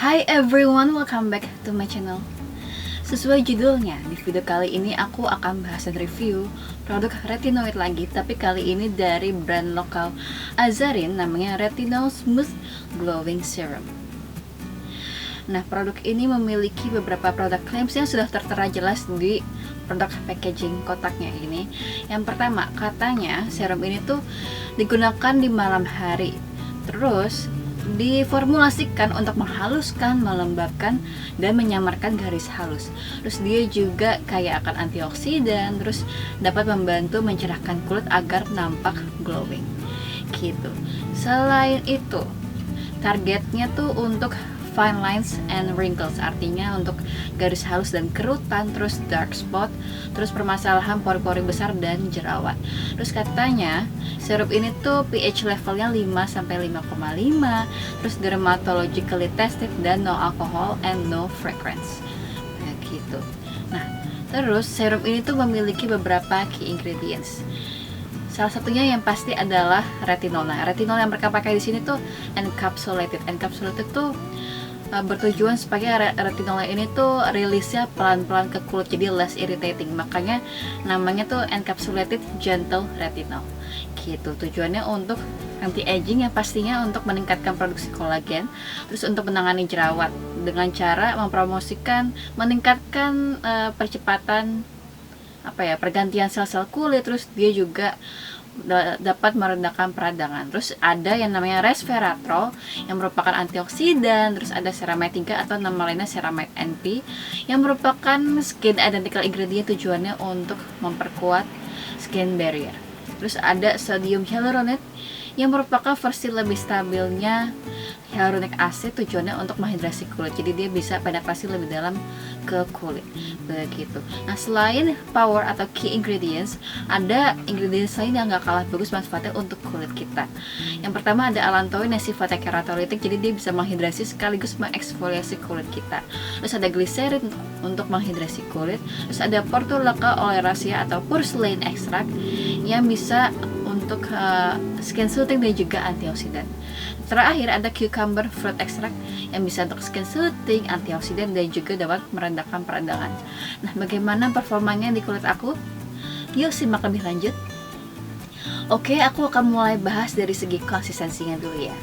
Hi everyone, welcome back to my channel. Sesuai judulnya, di video kali ini aku akan bahas dan review produk retinoid lagi, tapi kali ini dari brand lokal Azarin, namanya Retinol Smooth Glowing Serum. Nah, produk ini memiliki beberapa produk claims yang sudah tertera jelas di produk packaging kotaknya ini. Yang pertama, katanya serum ini tuh digunakan di malam hari, terus diformulasikan untuk menghaluskan, melembabkan, dan menyamarkan garis halus. Terus dia juga kaya akan antioksidan, terus dapat membantu mencerahkan kulit agar nampak glowing gitu. Selain itu, targetnya tuh untuk fine lines and wrinkles, artinya untuk garis halus dan kerutan, terus dark spot, terus permasalahan pori-pori besar dan jerawat. Terus katanya serum ini tuh pH levelnya 5-5,5, terus dermatologically tested dan no alcohol and no fragrance. Begitu. Nah, terus serum ini tuh memiliki beberapa key ingredients. Salah satunya yang pasti adalah retinol. Nah, retinol yang mereka pakai di sini tuh encapsulated. Encapsulated tuh bertujuan supaya retinol ini tuh rilisnya pelan-pelan ke kulit, jadi less irritating. Makanya namanya tuh encapsulated gentle retinol. Gitu. Tujuannya untuk anti aging, yang pastinya untuk meningkatkan produksi kolagen, terus untuk menangani jerawat dengan cara mempromosikan meningkatkan percepatan pergantian sel-sel kulit. Terus dia juga dapat meredakan peradangan. Terus ada yang namanya resveratrol yang merupakan antioksidan. Terus ada ceramide 3 atau nama lainnya ceramide NP yang merupakan skin identical ingredient, tujuannya untuk memperkuat skin barrier. Terus ada sodium hyaluronate yang merupakan versi lebih stabilnya hyaluronic acid, tujuannya untuk menghidrasi kulit, jadi dia bisa penetrasi lebih dalam ke kulit. Begitu. Nah, selain power atau key ingredients, ada ingredients lain yang gak kalah bagus manfaatnya untuk kulit kita. Yang pertama ada allantoin yang sifatnya keratolitik, jadi dia bisa menghidrasi sekaligus mengeksfoliasi kulit kita. Terus ada glycerin untuk menghidrasi kulit. Terus ada portulaca oleracea atau purslane extract yang bisa untuk skin soothing dan juga antioksidan. Terakhir ada cucumber fruit extract yang bisa untuk skin soothing, antioksidan, dan juga dapat meredakan peradangan. Nah, bagaimana performanya di kulit aku? Yuk simak lebih lanjut. Oke, aku akan mulai bahas dari segi konsistensinya dulu ya.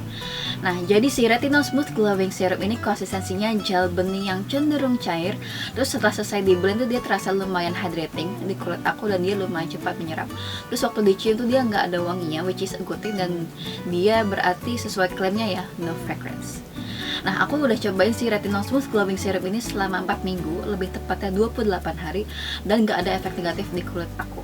Nah, jadi si Retinol Smooth Glowing Serum ini konsistensinya gel bening yang cenderung cair. Terus setelah selesai di blend tuh dia terasa lumayan hydrating di kulit aku dan dia lumayan cepat menyerap. Terus waktu dicium tuh dia nggak ada wanginya, which is a good thing, dan dia berarti sesuai klaimnya ya, no fragrance. Nah, aku udah cobain si Retinol Smooth Glowing Serum ini selama 4 minggu, lebih tepatnya 28 hari, dan nggak ada efek negatif di kulit aku.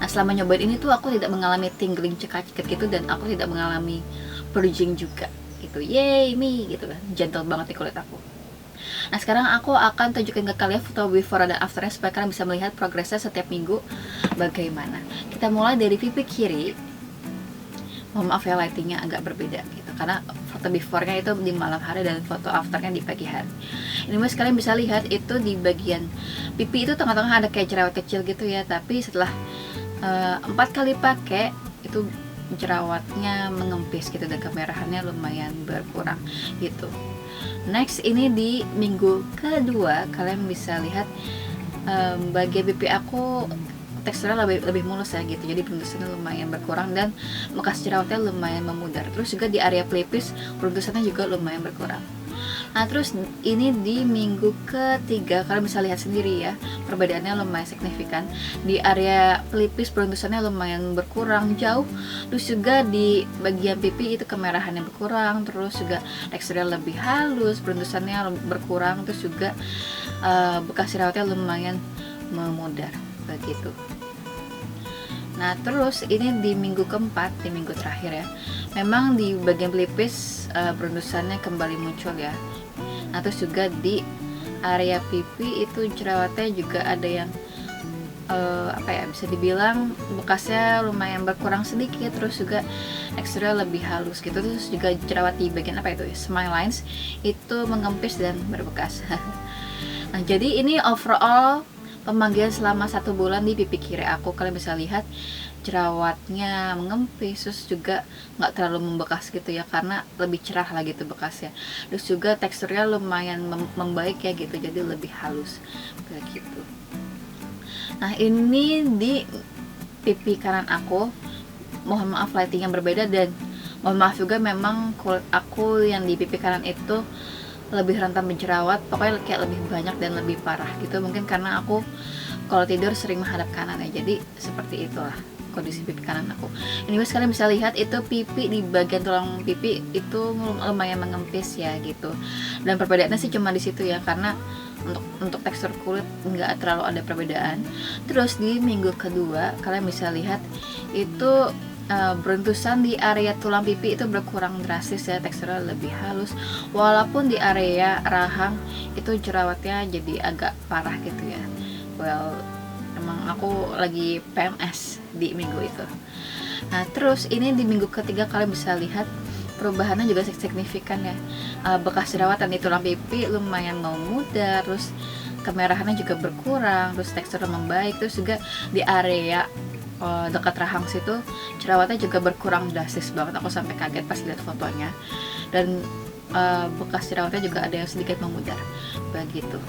Nah, selama nyobain ini tuh aku tidak mengalami tingling cekak-cekak gitu, dan aku tidak mengalami purging juga gitu. Yay me gitu kan, gentle banget di kulit aku. Nah, sekarang aku akan tunjukin ke kalian foto before dan afternya supaya kalian bisa melihat progresnya setiap minggu bagaimana. Kita mulai dari pipi kiri. Mohon maaf ya, lightingnya agak berbeda gitu, karena foto before-nya itu di malam hari dan foto after-nya di pagi hari. Ini mas, kalian bisa lihat itu di bagian pipi itu tengah-tengah ada kayak jerawat kecil gitu ya, tapi setelah 4 kali pakai itu jerawatnya mengempis gitu dan kemerahannya lumayan berkurang gitu. Next, ini di minggu kedua kalian bisa lihat bagian pipi aku teksturnya lebih mulus ya gitu, jadi beruntusannya lumayan berkurang dan bekas jerawatnya lumayan memudar. Terus juga di area pelipis beruntusannya juga lumayan berkurang. Nah, terus ini di minggu ketiga kalian bisa lihat sendiri ya, perbedaannya lumayan signifikan. Di area pelipis beruntusannya lumayan berkurang jauh. Terus juga di bagian pipi itu kemerahannya berkurang. Terus juga teksturnya lebih halus, beruntusannya berkurang. Terus juga bekas jerawatnya lumayan memudar begitu. Nah, terus ini di minggu keempat, di minggu terakhir ya, memang di bagian pelipis beruntusannya kembali muncul ya. Nah, terus juga di area pipi itu jerawatnya juga ada yang bisa dibilang bekasnya lumayan berkurang sedikit. Terus juga teksturnya lebih halus gitu. Terus juga jerawat di bagian smile lines itu mengempis dan berbekas. Nah, jadi ini overall pemanggilan selama 1 bulan di pipi kiri aku. Kalian bisa lihat jerawatnya mengempis, terus juga nggak terlalu membekas gitu ya, karena lebih cerah lah gitu bekasnya. Terus juga teksturnya lumayan membaik ya gitu, jadi lebih halus begitu. Nah ini di pipi kanan aku, mohon maaf lighting yang berbeda, dan mohon maaf juga memang kulit aku yang di pipi kanan itu lebih rentan berjerawat, pokoknya kayak lebih banyak dan lebih parah gitu. Mungkin karena aku kalau tidur sering menghadap kanan ya, jadi seperti itulah kondisi pipi kanan aku. Ini guys, kalian bisa lihat itu pipi di bagian tulang pipi itu lumayan mengempis ya gitu. Dan perbedaannya sih cuma di situ ya, karena untuk tekstur kulit nggak terlalu ada perbedaan. Terus di minggu kedua kalian bisa lihat itu beruntusan di area tulang pipi itu berkurang drastis ya, teksturnya lebih halus, walaupun di area rahang itu jerawatnya jadi agak parah gitu ya. Well, emang aku lagi PMS di minggu itu. Nah terus ini di minggu ketiga kalian bisa lihat perubahannya juga signifikan ya. Bekas jerawatan di tulang pipi lumayan memudar, terus kemerahannya juga berkurang, terus teksturnya membaik, terus juga di area dekat rahang situ jerawatnya juga berkurang drastis banget. Aku sampai kaget pas lihat fotonya, dan bekas jerawatnya juga ada yang sedikit memudar begitu.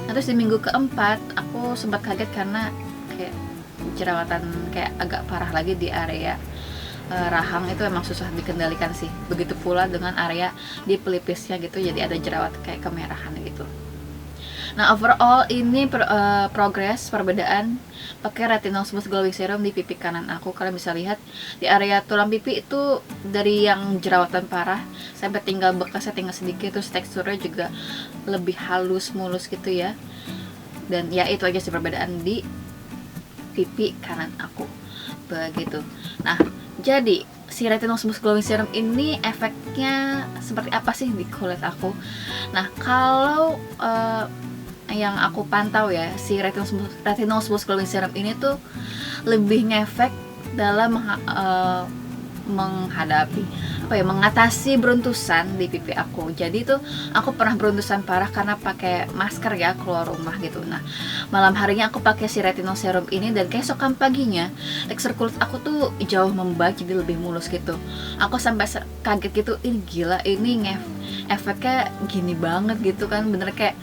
Nah, terus di minggu keempat aku sempat kaget karena kayak jerawatan kayak agak parah lagi di area rahang, itu emang susah dikendalikan sih. Begitu pula dengan area di pelipisnya gitu, jadi ada jerawat kayak kemerahan gitu. Nah overall ini progres perbedaan pakai retinol smooth glowing serum di pipi kanan aku. Kalian bisa lihat di area tulang pipi itu dari yang jerawatan parah sampai tinggal bekasnya tinggal sedikit, terus teksturnya juga lebih halus mulus gitu ya. Dan ya itu aja sih perbedaan di pipi kanan aku begitu. Nah jadi si retinol smooth glowing serum ini efeknya seperti apa sih di kulit aku? Nah kalau yang aku pantau ya, si retinol smooth glowing serum ini tuh lebih ngefek dalam mengatasi beruntusan di pipi aku. Jadi tuh aku pernah beruntusan parah karena pakai masker ya keluar rumah gitu. Nah malam harinya aku pakai si retinol serum ini, dan keesokan paginya tekstur kulit aku tuh jauh membaik, jadi lebih mulus gitu. Aku sampai kaget gitu, ini gila, ini efeknya gini banget gitu kan, bener kayak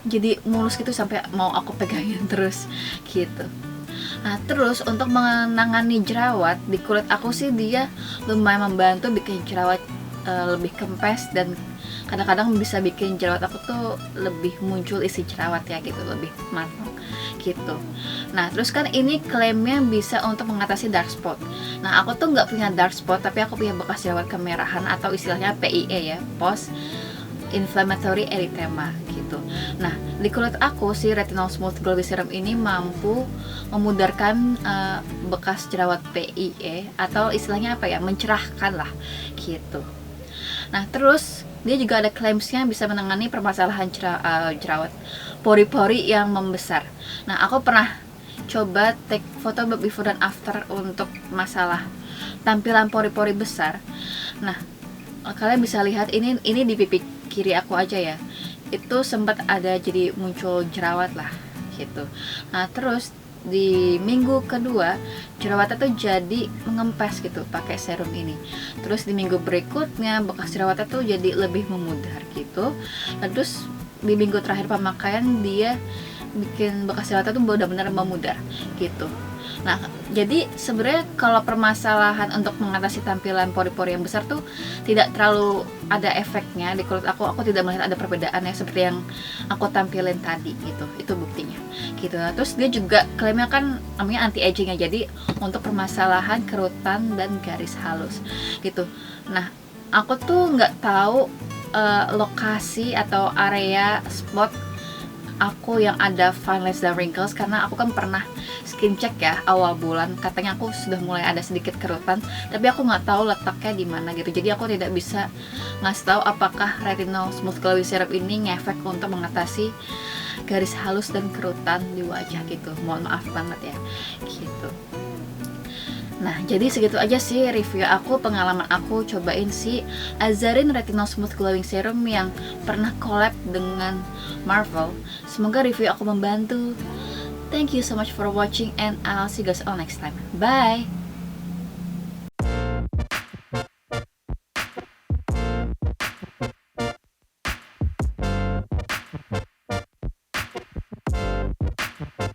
jadi mulus gitu sampai mau aku pegangin terus gitu. Nah terus untuk menangani jerawat di kulit aku sih, dia lumayan membantu bikin jerawat lebih kempes, dan kadang-kadang bisa bikin jerawat aku tuh lebih muncul isi jerawat ya gitu, lebih matang gitu. Nah terus kan ini klaimnya bisa untuk mengatasi dark spot. Nah aku tuh nggak punya dark spot, tapi aku punya bekas jerawat kemerahan atau istilahnya PIE ya, post inflammatory erythema gitu. Nah di kulit aku si retinol smooth glowing serum ini mampu memudarkan bekas jerawat PIE, atau istilahnya apa ya, mencerahkan lah gitu. Nah terus dia juga ada claimsnya bisa menangani permasalahan jerawat pori-pori yang membesar. Nah aku pernah coba take foto before dan after untuk masalah tampilan pori-pori besar. Nah kalian bisa lihat ini di pipi kiri aku aja ya, itu sempat ada jadi muncul jerawat lah gitu. Nah terus di minggu kedua jerawatnya tuh jadi mengempes gitu pakai serum ini. Terus di minggu berikutnya bekas jerawatnya tuh jadi lebih memudar gitu. Nah, terus di minggu terakhir pemakaian dia bikin bekas jerawatnya tuh benar-benar memudar gitu. Nah, jadi sebenarnya kalau permasalahan untuk mengatasi tampilan pori-pori yang besar tuh tidak terlalu ada efeknya di kulit aku tidak melihat ada perbedaan ya seperti yang aku tampilin tadi gitu. Itu buktinya gitu. Nah, terus dia juga klaimnya kan namanya anti aging ya, jadi untuk permasalahan kerutan dan garis halus gitu. Nah, aku tuh nggak tahu lokasi atau area spot aku yang ada fine lines dan wrinkles, karena aku kan pernah skin check ya awal bulan, katanya aku sudah mulai ada sedikit kerutan, tapi aku nggak tahu letaknya di mana gitu. Jadi aku tidak bisa ngasih tahu apakah retinol smooth glowing serum ini ngefek untuk mengatasi garis halus dan kerutan di wajah gitu. Mohon maaf banget ya gitu. Nah jadi segitu aja sih review aku, pengalaman aku cobain si Azarin Retinol Smooth Glowing Serum yang pernah collab dengan Marvel. Semoga review aku membantu. Thank you so much for watching, and I'll see you guys all next time. Bye!